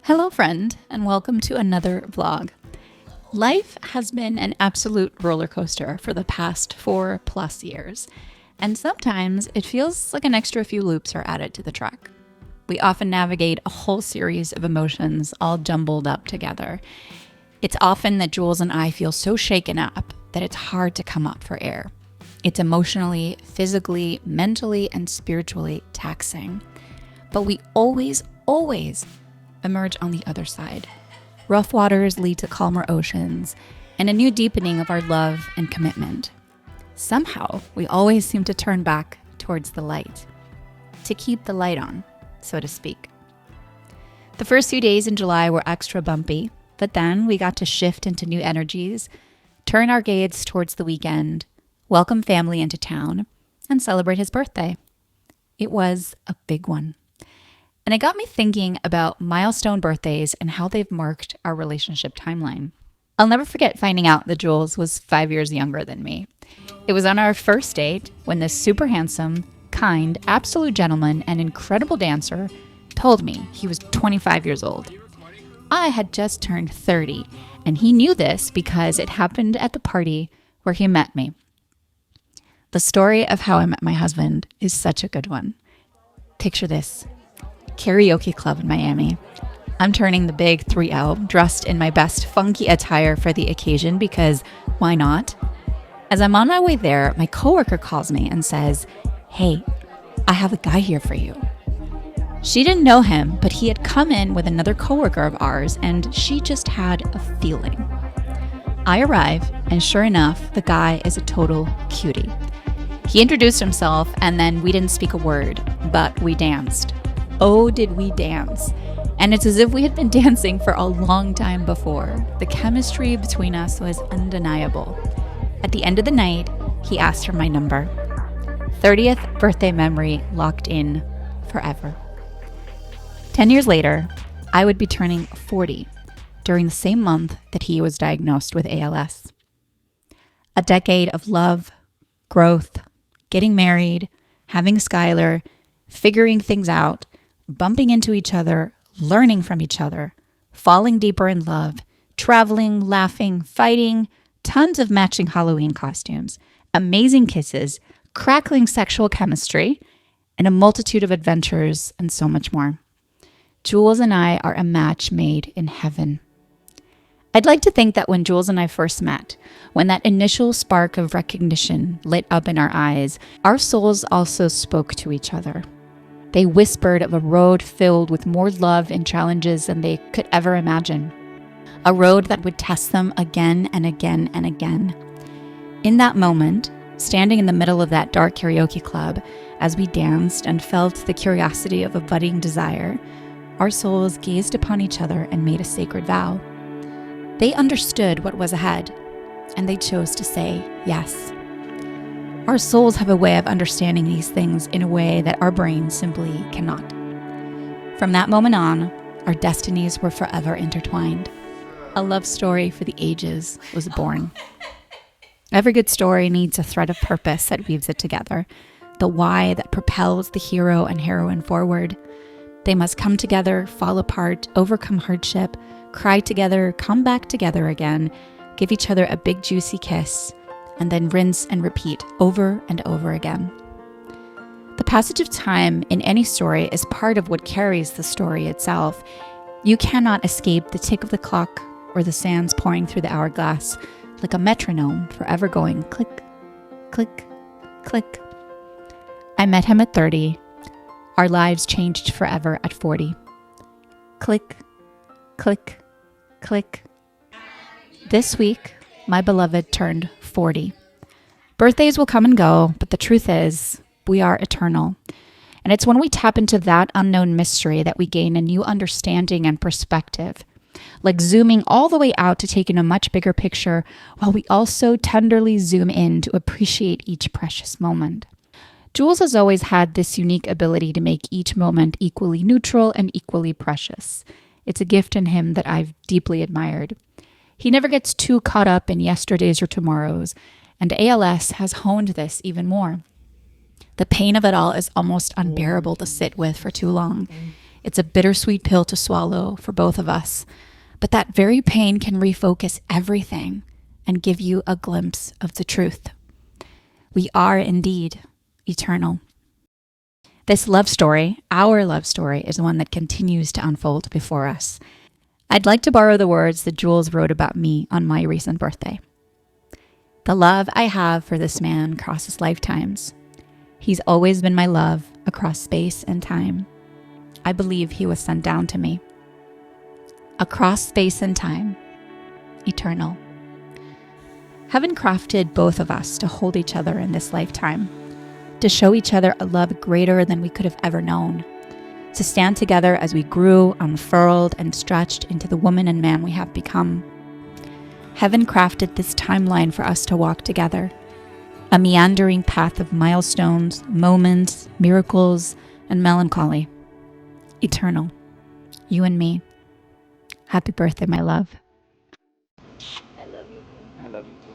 Hello, friend, and welcome to another vlog. Life has been an absolute roller coaster for the past 4+ years, and sometimes it feels like an extra few loops are added to the track. We often navigate a whole series of emotions all jumbled up together. It's often that Jules and I feel so shaken up that it's hard to come up for air. It's emotionally, physically, mentally, and spiritually taxing. But we always emerge on the other side. Rough waters lead to calmer oceans and a new deepening of our love and commitment. Somehow, we always seem to turn back towards the light, to keep the light on, so to speak. The first few days in July were extra bumpy, but then we got to shift into new energies, turn our gaze towards the weekend, welcome family into town, and celebrate his birthday. It was a big one. And it got me thinking about milestone birthdays and how they've marked our relationship timeline. I'll never forget finding out that Jules was 5 years younger than me. It was on our first date when this super handsome, kind, absolute gentleman and incredible dancer told me he was 25 years old. I had just turned 30, and he knew this because it happened at the party where he met me. The story of how I met my husband is such a good one. Picture this. Karaoke club in Miami. I'm turning the big 3L, dressed in my best funky attire for the occasion because why not? As I'm on my way there, my coworker calls me and says, "Hey, I have a guy here for you." She didn't know him, but he had come in with another coworker of ours and she just had a feeling. I arrive and sure enough, the guy is a total cutie. He introduced himself and then we didn't speak a word, but we danced. Oh, did we dance? And it's as if we had been dancing for a long time before. The chemistry between us was undeniable. At the end of the night, he asked for my number. 30th birthday memory locked in forever. 10 years later, I would be turning 40 during the same month that he was diagnosed with ALS. A decade of love, growth, getting married, having Skylar, figuring things out, bumping into each other, learning from each other, falling deeper in love, traveling, laughing, fighting, tons of matching Halloween costumes, amazing kisses, crackling sexual chemistry, and a multitude of adventures and so much more. Jules and I are a match made in heaven. I'd like to think that when Jules and I first met, when that initial spark of recognition lit up in our eyes, our souls also spoke to each other. They whispered of a road filled with more love and challenges than they could ever imagine. A road that would test them again and again and again. In that moment, standing in the middle of that dark karaoke club, as we danced and felt the curiosity of a budding desire, our souls gazed upon each other and made a sacred vow. They understood what was ahead, and they chose to say yes. Our souls have a way of understanding these things in a way that our brains simply cannot. From that moment on, our destinies were forever intertwined. A love story for the ages was born. Every good story needs a thread of purpose that weaves it together, the why that propels the hero and heroine forward. They must come together, fall apart, overcome hardship, cry together, come back together again, give each other a big juicy kiss, and then rinse and repeat over and over again. The passage of time in any story is part of what carries the story itself. You cannot escape the tick of the clock or the sands pouring through the hourglass like a metronome forever going click, click, click. I met him at 30. Our lives changed forever at 40. Click, click, click. This week, my beloved turned 40. Birthdays will come and go, but the truth is, we are eternal. And it's when we tap into that unknown mystery that we gain a new understanding and perspective, like zooming all the way out to take in a much bigger picture, while we also tenderly zoom in to appreciate each precious moment. Jules has always had this unique ability to make each moment equally neutral and equally precious. It's a gift in him that I've deeply admired. He never gets too caught up in yesterdays or tomorrows, and ALS has honed this even more. The pain of it all is almost unbearable to sit with for too long. It's a bittersweet pill to swallow for both of us, but that very pain can refocus everything and give you a glimpse of the truth. We are indeed eternal. This love story, our love story, is one that continues to unfold before us. I'd like to borrow the words that Jules wrote about me on my recent birthday. The love I have for this man crosses lifetimes. He's always been my love across space and time. I believe he was sent down to me. Across space and time, eternal. Heaven crafted both of us to hold each other in this lifetime, to show each other a love greater than we could have ever known, to stand together as we grew, unfurled, and stretched into the woman and man we have become. Heaven crafted this timeline for us to walk together, a meandering path of milestones, moments, miracles, and melancholy. Eternal. You and me. Happy birthday, my love. I love you. I love you too.